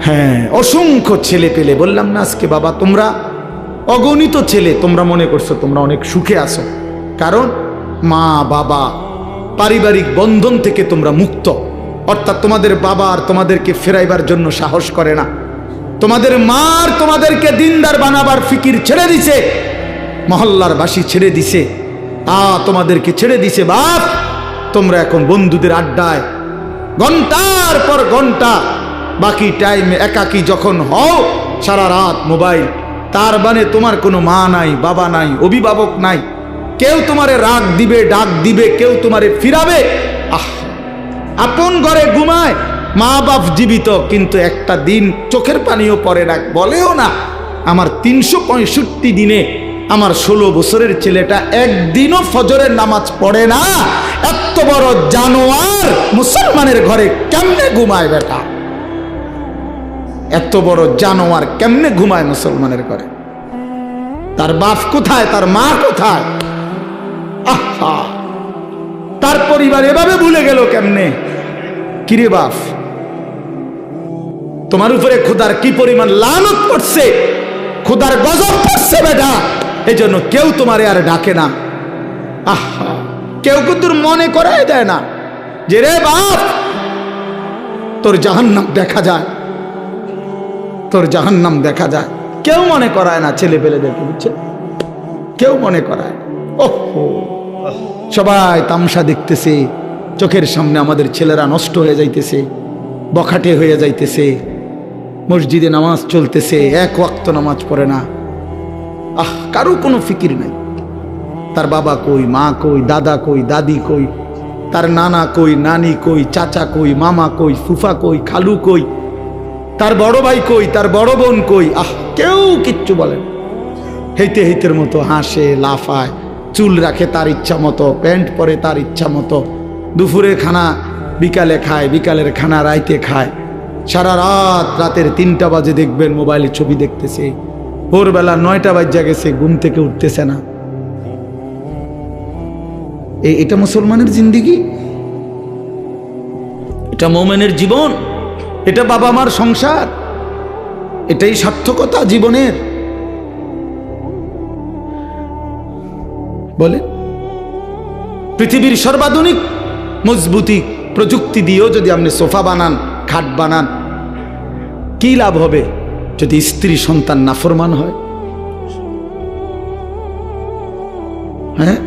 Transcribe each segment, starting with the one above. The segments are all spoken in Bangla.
হ্যাঁ, অসংখ্য ছেলে পেলে, বললাম না আজকে বাবা তোমরা অগণিত ছেলে, তোমরা মনে করছো তোমরা অনেক সুখে আছো, কারণ মা বাবা পারিবারিক বন্ধন থেকে তোমরা মুক্ত। অর্থাৎ তোমাদের বাবা আর তোমাদেরকে ফেরাইবার জন্য সাহস করে না, তোমাদের মা আর তোমাদেরকে দিনদার বানাবার ফিকির ছেড়ে দিছে, মহল্লার বাসী ছেড়ে দিছে, তোমাদেরকে ছেড়ে দিছে। বাপ, তোমরা এখন বন্ধুদের আড্ডায় ঘন্টার পর ঘন্টা, বাকি টাইম একাকী যখন হও সারা রাত মোবাইল। তার মানে তোমার কোনো মা নাই, বাবা নাই, অভিভাবক নাই, কেউ তোমারে রাগ দিবে, ডাক দিবে, কেউ তোমারে ফিরাবে। আপন ঘরে ঘুমায়, মা বাপ জীবিত, কিন্তু একটা দিন চোখের পানিও পড়ে না, বলেও না। আমার 365 দিনে আমার 16 বছরের ছেলেটা একদিনও ফজরের নামাজ পড়ে না। এত বড় জানোয়ার মুসলমানের ঘরে কেমনে ঘুমায় বেটা? এত বড় জানোয়ার কেমনে ঘুমায় মুসলমানের ঘরে? তার বাপ কোথায়? তার মা কোথায়? আহা, তার পরিবার এভাবে ভুলে গেল কেমনে? কিরে বাপ, তোমার উপরে খোদার কি পরিমাণ লানত পড়ছে, খোদার গজব পড়ছে বেটা। এই জন্য কেউ তোমারে আর ডাকে না। আহা, কেউ কিন্তু মনে করাই দেয় না যে রে বাপ তোর জাহান্নাম দেখা যায়, তোর জাহান্নাম দেখা যায়। কেউ মনে করায় না ছেলে পেলেদেরকে, বুঝছে? কেউ মনে করায়। ওহো, সবাই তামসা দেখতেছে, চোখের সামনে আমাদের ছেলেরা নষ্ট হয়ে যাইতেছে, বখাটে হয়ে যাইতেছে, মসজিদে নামাজ চলতেছে, এক ওয়াক্ত নামাজ পড়ে না। কারো কোনো ফিকির নাই। তার বাবা কই, মা কই, দাদা কই, দাদি কই, তার নানা কই, নানি কই, চাচা কই, মামা কই, ফুফা কই, খালু কই, তার বড় ভাই কই, তার বড় বোন কই। কেউ কিচ্ছু বলেন। হেইতে হেইতের মতো হাসে, লাফায়, চুল রাখে তার ইচ্ছা মতো, প্যান্ট পরে তার ইচ্ছা মতো, দুপুরের খানা বিকালে খায়, বিকালের খানা রাইতে খায়, সারা রাত, রাতের 3টা বাজে দেখবেন মোবাইলে ছবি দেখতেছে, ভোরবেলা 9টা বাজে গেছে, ঘুম থেকে উঠতেছে না। এটা মুসলমানের জিন্দিগি? এটা মোমেনের জীবন? এটা বাবা মার সংসার? এটাই সার্থকতা জীবনের? বলে পৃথিবীর সর্বাধুনিক মজবুতি প্রযুক্তি দিয়েও যদি আপনি সোফা বানান, খাট বানান, কি লাভ হবে যদি স্ত্রী সন্তান নাফরমান হয়? হ্যাঁ,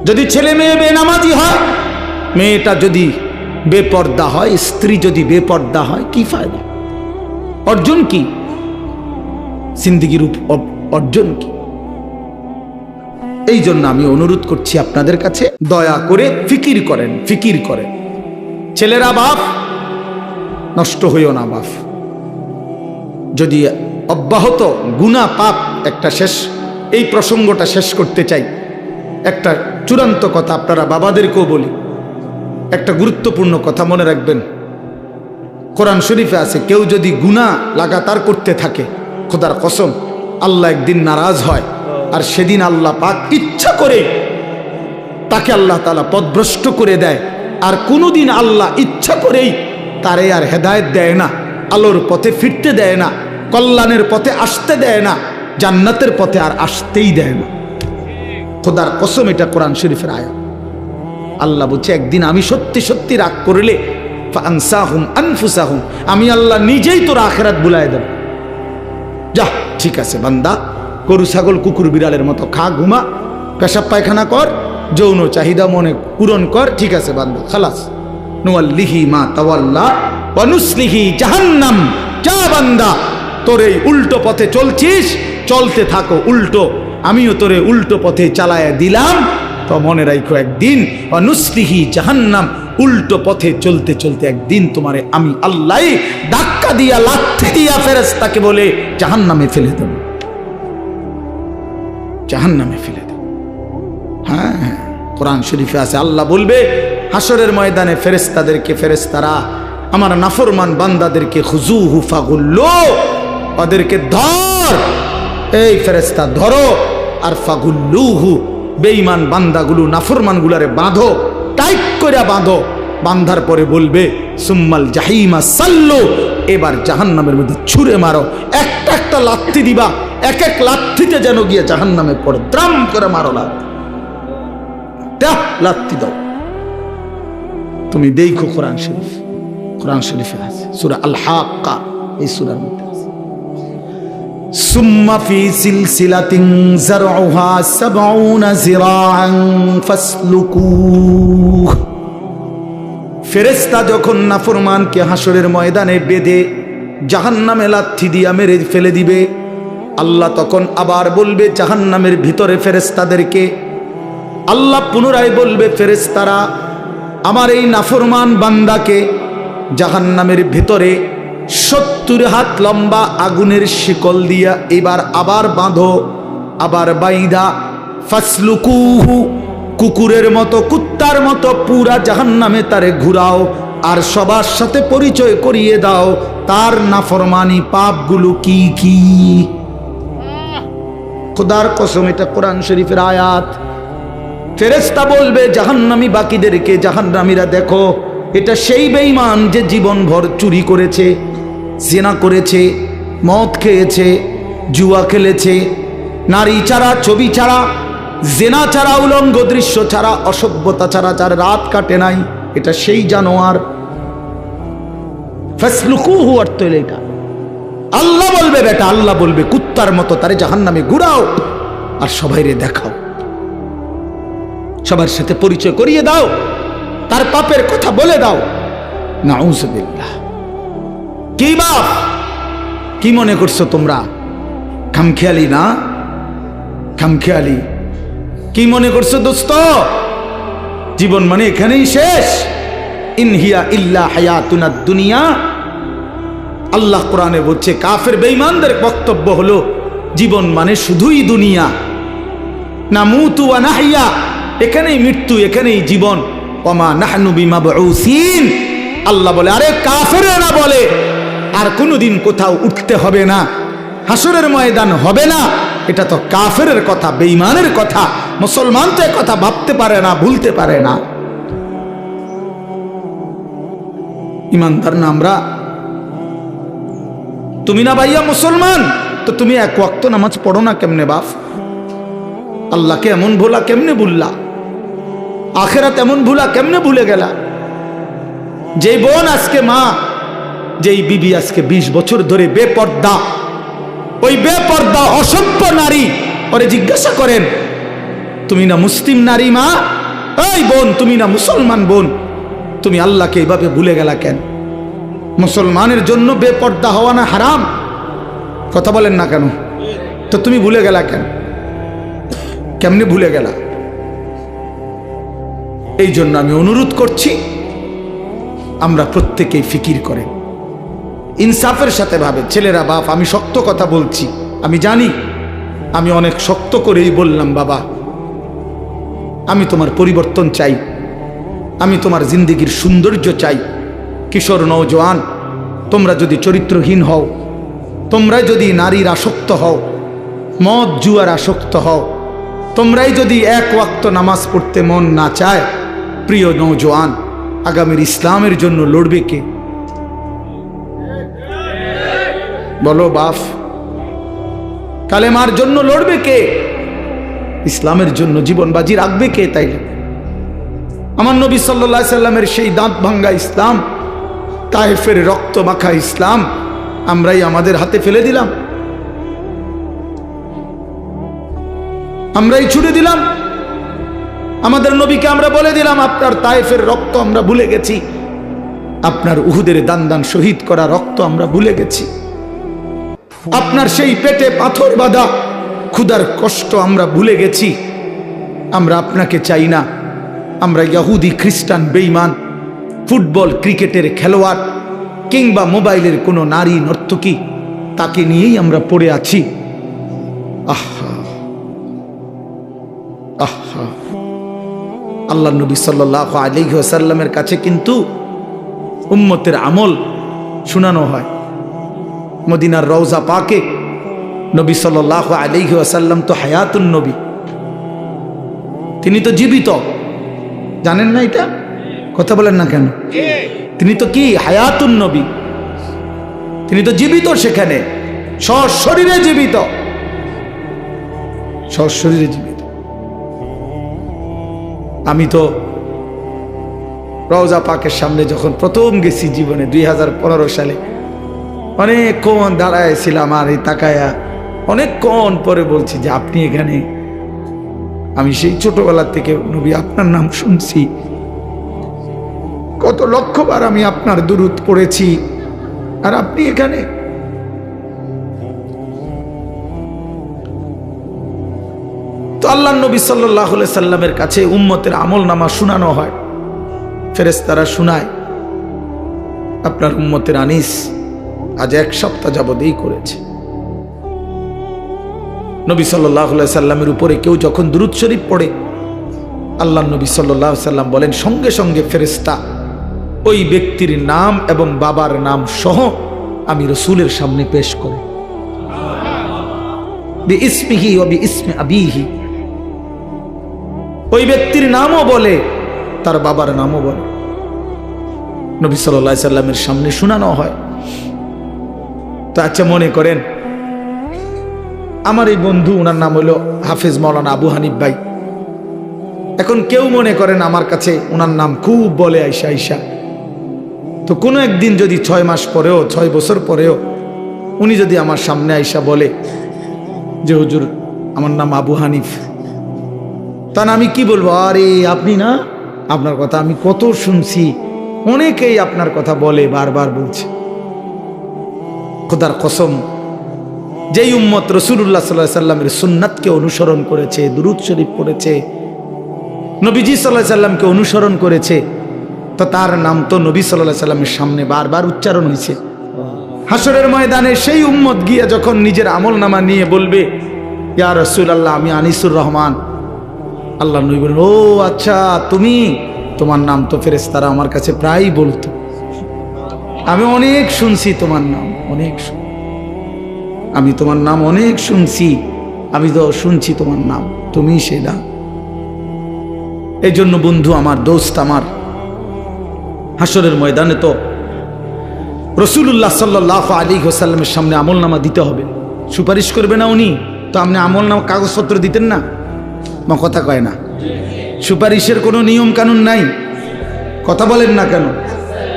যদি ছেলে মেয়ে বেনামাজি হয়, মেয়েটা যদি বেপর্দা হয়, স্ত্রী যদি বেপর্দা হয়, কি ফায়দা? অর্জন কি জিন্দেগির অর্জন কি? এই জন্য আমি অনুরোধ করছি আপনাদের কাছে, দয়া করে ফিকির করেন, ফিকির করেন। ছেলেরা বাপ, নষ্ট হইও না বাপ। যদি অব্যাহত গুনাহ পাপ, একটা শেষ, এই প্রসঙ্গটা শেষ করতে চাই। একটা চূড়ান্ত কথা আপনারা বাবাদেরকেও বলি, একটা গুরুত্বপূর্ণ কথা মনে রাখবেন। কোরআন শরীফে আছে, কেউ যদি গুনাহ লাগাতার করতে থাকে, খোদার কসম আল্লাহ একদিন নারাজ হয়, আর সেদিন আল্লাহ পাক ইচ্ছা করে তাকে আল্লাহ তাআলা পথভ্রষ্ট করে দেয়। আর কোনোদিন আল্লাহ ইচ্ছা করেই তারে আর হেদায়েত দেয় না, আলোর পথে ফিরতে দেয় না, কল্যাণের পথে আসতে দেয় না, জান্নাতের পথে আর আসতেই দেয় না। খোদার কসম, এটা কোরআন শরীফের আয়াত। আল্লাহ বলছে, একদিন আমি সত্যি সত্যি রাগ করলে ফাআনসাহুম আনফুসাহুম, আমি আল্লাহ নিজেই তোর আখিরাত ভুলায় দেব। যা, ঠিক আছে বান্দা, গরু ছাগল কুকুর বিড়ালের মতো খা, ঘুমা, পেশাব পায়খানা কর, যৌন চাহিদা মনে পূরণ কর, ঠিক আছে বান্দা, খালাস। নুয়াল্লিহি মা তাওয়াল্লা ওয়া নুসলিহি জাহান্নাম। যা বান্দা, তোর এই উল্টো পথে চলছিস, চলতে থাকো উল্টো, আমিও তোরে উল্টো পথে চালায়া দিলাম। তো মনে রাখো, একদিন ওয়া নুসলিহি জাহান্নাম, উল্টো পথে চলতে চলতে একদিন তোমারে আমি আল্লাহ ধাক্কা দিয়া, লাথি দিয়া ফেরেশতাকে বলে জাহান্নামে ফেলে দেব, জাহান্নামে ফেলে দেব। হ্যাঁ, কোরআন শরীফে আছে, আল্লাহ বলবে হাসরের ময়দানে ফেরেশতাদেরকে, ফেরেশতারা আমার নাফরমান বান্দাদেরকে খুজুহু ফাগুল্লু, ওদেরকে ধর, এই ফেরেশতা ধরো, আর ফাগুল্লুহু, বেঈমান বান্দাগুলো, নাফরমানগুলারে বাঁধো, টাইট করে বাঁধো, বান্ধার পরে বলবে সুম্মাল জাহিমা সাল্লু, এবার জাহান্নামের মধ্যে ছুঁড়ে মারো। একটা একটা লাথি দিবা, এক এক লাথিতে যেন গিয়ে জাহান্নামে পড়ে, দ্রাম করে মারো লাথি দাও। তুমি দেখো কোরআন শরীফে আছে, সূরা আল হাক্কা, এই সূরার মধ্যে আছে সুম্মা ফি সিলসিলাতিন যারউহা ৭০ যিরাআন ফাসলুকুহ। ফেরেশতা যখন নাফরমানকে হাসরের ময়দানে বেঁধে জাহান্নামে লাথি দিয়া মেরে ফেলে দিবে, আল্লাহ তখন আবার বলবে জাহান্নামের ভিতরে ফেরেশতাদেরকে, আল্লাহ পুনরায় বলবে ফেরেশতারা আমার এই নাফরমান বান্দাকে জাহান্নামের ভিতরে ৭০ হাত লম্বা আগুনের শিকল দিয়া এবার আবার বাঁধো, আবার বাইদা ফাসলুকুহু, কুকুরের মতো কুত্তার মতো পুরা জাহান্নামে তারে ঘুরাও, আর সবার সাথে পরিচয় করিয়ে দাও তার নাফরমানি পাপগুলো কি কি। খোদার কসম, এটা কোরআন শরীফের আয়াত। ফেরেশতা বলবে জাহান্নামী বাকিদেরকে, জাহান্নামীরা দেখো এটা সেই বেঈমান যে জীবনভর চুরি করেছে, জিনা করেছে, মদ খেয়েছে, জুয়া খেলেছে, নারী ছাড়া, ছবি ছাড়া, জেনা ছাড়া, উলঙ্গ দৃশ্য ছাড়া, অসভ্যতা ছাড়া যার রাত কাটে নাই, এটা সেই জানোয়ার। ফাসলুকুহু অর্থ হলো এটা। আল্লাহ বলবে বেটা, আল্লাহ বলবে কুত্তার মতো তারে জাহান্নামে ঘুরাও আর সবাইরে দেখাও, সবার সাথে পরিচয় করিয়ে দাও, তার পাপের কথা বলে দাও। নাউযুবিল্লাহ। কি বাপ, কি মনে করছো তোমরা? খামখেয়ালি না? খামখেয়ালি কি মনে করছো দোস্ত? জীবন মানে এখানেই শেষ? ইনহিয়া ইল্লা হায়াতুনাদ দুনিয়া। আল্লাহ কোরআনে বলছে কাফের বেঈমানদের বক্তব্য হলো জীবন মানে শুধুই দুনিয়া, নামুতু ওয়া নাহইয়া, এখানেই মৃত্যু, এখানেই জীবন। ওমা নাহনু বিমাবউসিন, আল্লাহ বলে আরে কাফেররা বলে আর কোনোদিন কোথাও উঠতে হবে না, হাসরের ময়দান হবে না। এটা তো কাফেরের কথা, বেঈমানের কথা। মুসলমান তো এই কথা ভাবতে পারে না, ভুলতে পারে না। ইমানদার না আমরা? তুমি না ভাইয়া মুসলমান, তো তুমি এক ওয়াক্ত নামাজ পড়ো না কেমনে বাপ? আল্লাহকে এমন ভোলা কেমনে ভুললা? আখেরাত এমন ভুলা কেমনে ভুলে গেলা? যেই বোন আজকে মা, যেই বিবি আজকে 20 বছর ধরে বেপর্দা, ওই বেপর্দা অসভ্য নারী, ওরে জিজ্ঞাসা করেন তুমি না মুসলিম নারী মা? এই বোন, তুমি না মুসলমান বোন, তুমি আল্লাহকে এইভাবে ভুলে গেলা কেন? মুসলমানের জন্য বেপর্দা হওয়া না হারাম? কথা বলেন না কেন? তো তুমি ভুলে গেলা কেন? কেমনে ভুলে গেলা? এই জন্য আমি অনুরোধ করছি আমরা প্রত্যেকেই ফিকির করেন, ইনসাফের সাথে ভাবে। ছেলেরা বাপ, আমি শক্ত কথা বলছি, আমি জানি আমি অনেক শক্ত করেই বললাম বাবা, আমি তোমার পরিবর্তন চাই, আমি তোমার জিন্দেগির সৌন্দর্য চাই। কিশোর নওজোয়ান, তোমরা যদি চরিত্রহীন হও, তোমরা যদি নারীর আসক্ত হও, মদ জুয়ার আসক্ত হও, তোমরাই যদি এক ওয়াক্ত নামাজ পড়তে মন না চায়, প্রিয় নওজোয়ান, আগামীর ইসলামের জন্য লড়বে কে? বলো বাপ, কালেমার জন্য লড়বে কে? ইসলামের জন্য জীবন বাজি রাখবে কে? তাইলে আমার নবী সাল্লাল্লাহু আলাইহি সাল্লামের সেই দাঁত ভাঙ্গা ইসলাম, তায়েফের রক্ত মাখা ইসলাম আমরাই আমাদের হাতে ফেলে দিলাম, আমরাই ছুড়ে দিলাম। আমাদের নবীকে আমরা বলে দিলাম আপনার তায়েফের রক্ত আমরা ভুলে গেছি, আপনার উহুদের দান দান শহীদ করা রক্ত আমরা ভুলে গেছি, আপনার সেই পেটে পাথর বাঁধা ক্ষুধার কষ্ট আমরা ভুলে গেছি। আমরা আপনাকে চাই না, আমরা ইহুদি খ্রিস্টান বেঈমান ফুটবল ক্রিকেটের খেলোয়াড় কিংবা মোবাইলের কোনো নারী নর্তকী তাকে নিয়েই আমরা পড়ে আছি। আহা আহা, আল্লাহ নবী সাল্লাল্লাহু আলাইহি ওয়াসাল্লামের কাছে কিন্তু উম্মতের আমল শোনানো হয়। মদিনার রওজা পাকে নবী সাল্লাল্লাহু আলাইহি ওয়াসাল্লাম তো হায়াতুন নবী, তিনি তো জীবিত, জানেন না এটা? কথা বলেন না কেন? তিনি তো কি হায়াতুন নবী, তিনি তো জীবিত, সেখানে সশরীরে জীবিত, সশরীরে জীবিত। আমি তো রওজা পাকের সামনে যখন প্রথম গেছি জীবনে 2015 সালে, অনেকক্ষণ দাঁড়াইছিলাম আর এই তাকায়া অনেকক্ষণ পরে বলছি যে আপনি এখানে। আমি সেই ছোটবেলা থেকে নবী আপনার নাম শুনছি, কত লক্ষবার আমি আপনার দুরূদ পড়েছি, আর আপনি এখানে। তো আল্লাহর নবী সাল্লাল্লাহু আলাইহি সাল্লামের কাছে উম্মতের আমলনামা শোনানো হয়, ফেরেশতারা শোনায়। আপনার উম্মতের আনিস আজ 1 সপ্তাহ যাবত এই করেছে। নবী সাল্লাল্লাহু আলাইহি সাল্লামের উপরে কেউ যখন দুরূদ শরীফ পড়ে, আল্লাহর নবী সাল্লাল্লাহু আলাইহি সাল্লাম বলেন সঙ্গে সঙ্গে ফেরেশতা ওই ব্যক্তির নাম এবং বাবার নাম সহ আমি রাসূলের সামনে পেশ করি, বিইসমিহি ওয়া বিইসমি আবিহি। ওই ব্যক্তির নামও বলে, তার বাবার নামও বলে, নবী সাল্লাল্লাহু আলাইহি সাল্লামের সামনে শোনানো হয়। তো আচ্ছা, মনে করেন আমার এই বন্ধু, ওনার নাম হলো হাফেজ মাওলানা আবু হানিফ ভাই। এখন কেউ মনে করেন আমার কাছে ওনার নাম খুব বলে আইসা আইসা, তো কোনো একদিন যদি 6 মাস পরেও 6 বছর পরেও উনি যদি আমার সামনে আইসা বলে যে হুজুর আমার নাম আবু হানিফ, তা আমি কি বলবো? আরে আপনি না, আপনার কথা আমি কত শুনছি, অনেকেই আপনার কথা বলে, বারবার বলছে। খোদার কসম, যেই উম্মত রাসূলুল্লাহ সাল্লাল্লাহু আলাইহি সাল্লামের সুন্নাতকে অনুসরণ করেছে, দুরূদ শরীফ পড়েছে, নবীজি সাল্লাল্লাহু আলাইহি সাল্লামকে অনুসরণ করেছে, তো তার নাম তো নবী সাল্লাল্লাহু আলাইহি সাল্লামের সামনে বারবার উচ্চারণ হয়েছে। হাসরের ময়দানে সেই উম্মত গিয়ে যখন নিজের আমলনামা নিয়ে বলবে ইয়া রাসূলুল্লাহ আমি আনিসুর রহমান, আল্লাহ নবী বলেন ও আচ্ছা তুমি, তোমার নাম তো ফেরেশতারা আমার কাছে প্রায়ই বলতো, আমি অনেক শুনছি তোমার নাম, অনেক আমি তোমার নাম অনেক শুনছি, আমি তো শুনছি তোমার নাম, তুমি সেটা। এই জন্য বন্ধু আমার, দোস্ত আমার, হাসরের ময়দানে তো রাসূলুল্লাহ সাল্লাল্লাহু আলাইহি ওয়াসাল্লামের সামনে আমলনামা দিতে হবে। সুপারিশ করবে না উনি, তো আপনি আমলনামা কাগজপত্র দিতেন না? মা কথা কয় না, সুপারিশের কোনো নিয়ম কানুন নাই, কথা বলেন না কেন?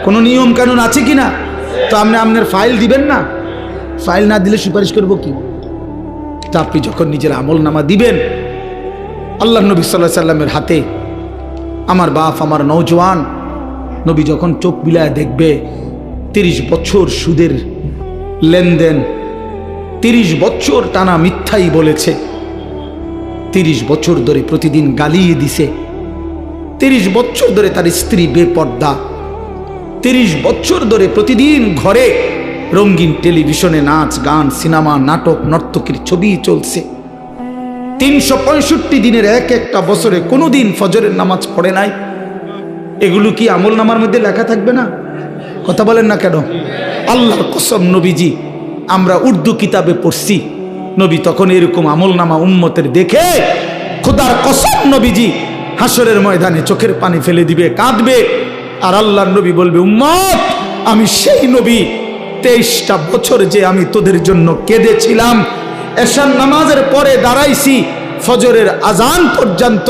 কোনো নিয়ম কানুন আছে কি না? তো আপনি আপনার ফাইল দিবেন না, ফাইল না দিলে সুপারিশ করবো কি? তা আপনি যখন নিজের আমলনামা দিবেন, আল্লাহ নবী সাল্লাল্লাহু আলাইহি সাল্লামের হাতে আমার বাপ, আমার নওজোয়ান নবী যখন চোখ বিলায় দেখবে 30 বছর সুদের লেনদেন, 30 বছর টানা মিথ্যাই বলেছে, 30 বছর ধরে প্রতিদিন গালিয়ে দিছে, 30 বছর ধরে তার স্ত্রী বেপর্দা, 30 বছর ধরে প্রতিদিন ঘরে রঙিন টেলিভিশনে নাচ গান, সিনেমা, নাটক, নর্তকীর ছবি চলছে, 365 দিনের একটা বছরে কোনোদিন ফজরের নামাজ পড়ে নাই। এগুলো কি আমল নামার মধ্যে লেখা থাকবে না? কথা বলেন না কেন? আল্লাহর কসম নবীজি, আমরা উর্দু কিতাবে পড়ছি, নবী তখন এরকম আমল নামা উম্মতের দেখে খোদার কসম নবীজি হাসরের ময়দানে চোখের পানি ফেলে দিবে, কাঁদবে, আর আল্লাহর নবী বলবে উম্মত আমি সেই নবী, 23টা বছর যে আমি তোদের জন্য কেঁদেছিলাম, এশার নামাজের পরে দাঁড়াইছি ফজরের আজান পর্যন্ত,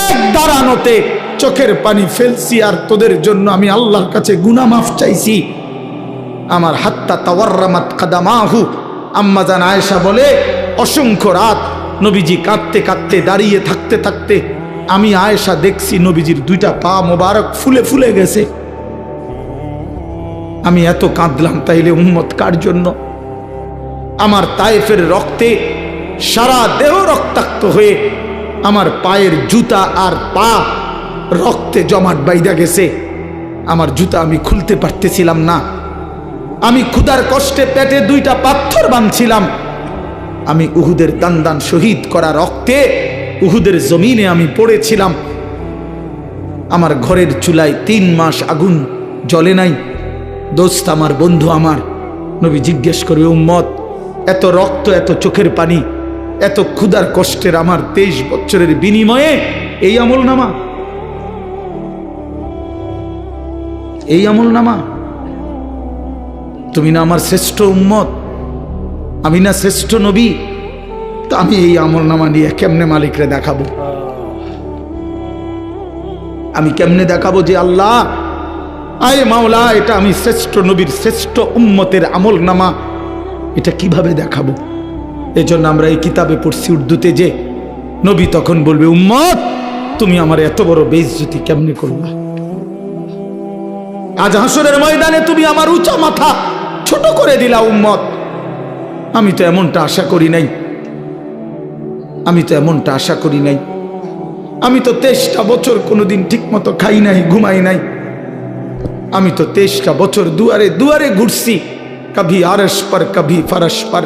এক দাঁড়ানোতে চোখের পানি ফেলছি, আর তোদের জন্য আমি আল্লাহর কাছে গুনাহ মাফ চাইছি। আমার হাত্তা তাওয়াররামাত কাদামাহু, আম্মা জান আয়েশা বলে অসংখ্য রাত নবীজি কাঁদতে কাঁদতে, দাঁড়িয়ে থাকতে থাকতে আমি আয়েশা দেখছি নবীজির 2টা পা মোবারক ফুলে ফুলে গেছে। আমি এত কাঁদলাম, তাইলে উম্মত কার জন্য? আমার তায়েফের রক্তে সারা দেহ রক্তাক্ত হয়ে আমার পায়ের জুতা আর পা রক্তে জমাট বাইদা গেছে, আমার জুতা আমি খুলতে পারতেছিলাম না, আমি ক্ষুধার কষ্টে পেটে 2টা পাথর বাঁধছিলাম, আমি উহুদের দান দান শহীদ করা রক্তে উহুদের জমিনে আমি পড়েছিলাম, আমার ঘরের চুলায় 3 মাস আগুন জ্বলে নাই। দোস্ত আমার, বন্ধু আমার, নবী জিজ্ঞেস করবে উম্মত এত রক্ত, এত চোখের পানি, এত ক্ষুধার কষ্টের আমার 23 বছরের বিনিময়ে এই আমল নামা? এই আমল নামা? তুমি না আমার শ্রেষ্ঠ উম্মত, আমি না শ্রেষ্ঠ নবী, তো আমি এই আমল নামা নিয়ে কেমনে মালিকরে দেখাবো? আমি কেমনে দেখাবো যে আল্লাহ আয় মাওলা এটা আমি শ্রেষ্ঠ নবীর শ্রেষ্ঠ উম্মতের আমল নামা, এটা কিভাবে দেখাবো? এজন্য আমরা এই কিতাবে পড়ছি উর্দুতে যে নবী তখন বলবে, উম্মত তুমি আমার এত বড় বেইজ্জতি কেমনে করলা? আজ হাসরের ময়দানে তুমি আমার উঁচা মাথা ছোট করে দিলা উম্মত। আমি তো এমনটা আশা করি নাই, আমি তো এমনটা আশা করি নাই। আমি তো 23টা বছর কোনোদিন ঠিক মতো খাই নাই, ঘুমাই নাই। আমি তো 23টা বছর দুয়ারে দুয়ারে ঘুরছি, কभी আরশ पर कभी फरश पर,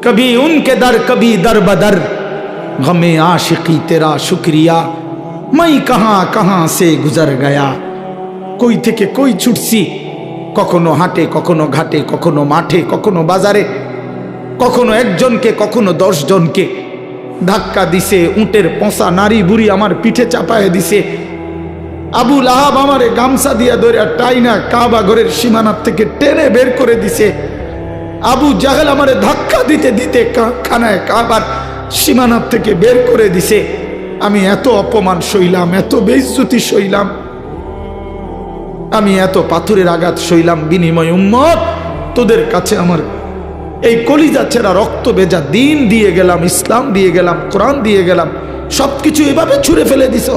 कभी उनके दर कभी दर बदर, गमे आशिकी तेरा शुक्रिया मैं कहां कहां से गुजर गया। কই থেকে কই ছুটছি, কখনো হাটে, কখনো ঘাটে, কখনো মাঠে, কখনো বাজারে, কখনো একজনকে, কখনো 10 জনকে ধাক্কা দিছে। উটের পচা নারী বুড়ি আমার পিঠে চাপায় দিছে। আবু লাহাব আমারে গামছা দিয়া ধরে টাইনা কাবা ঘরের সীমানার থেকে টেনে বের করে দিছে। আবু জাহেল আমারে ধাক্কা দিতে দিতে খানায় কাবার সীমানার থেকে বের করে দিছে। আমি এত অপমান সইলাম, এত বেইজ্জতি সইলাম, আমি এত পাথরের আঘাত সইলাম, বিনিময় উম্মত তোদের কাছে আমার এই কলিজা ছেঁড়া রক্ত ভেজা দিন দিয়ে গেলাম, ইসলাম দিয়ে গেলাম, কোরআন দিয়ে গেলাম, সবকিছু এভাবে ছুঁড়ে ফেলে দিছ।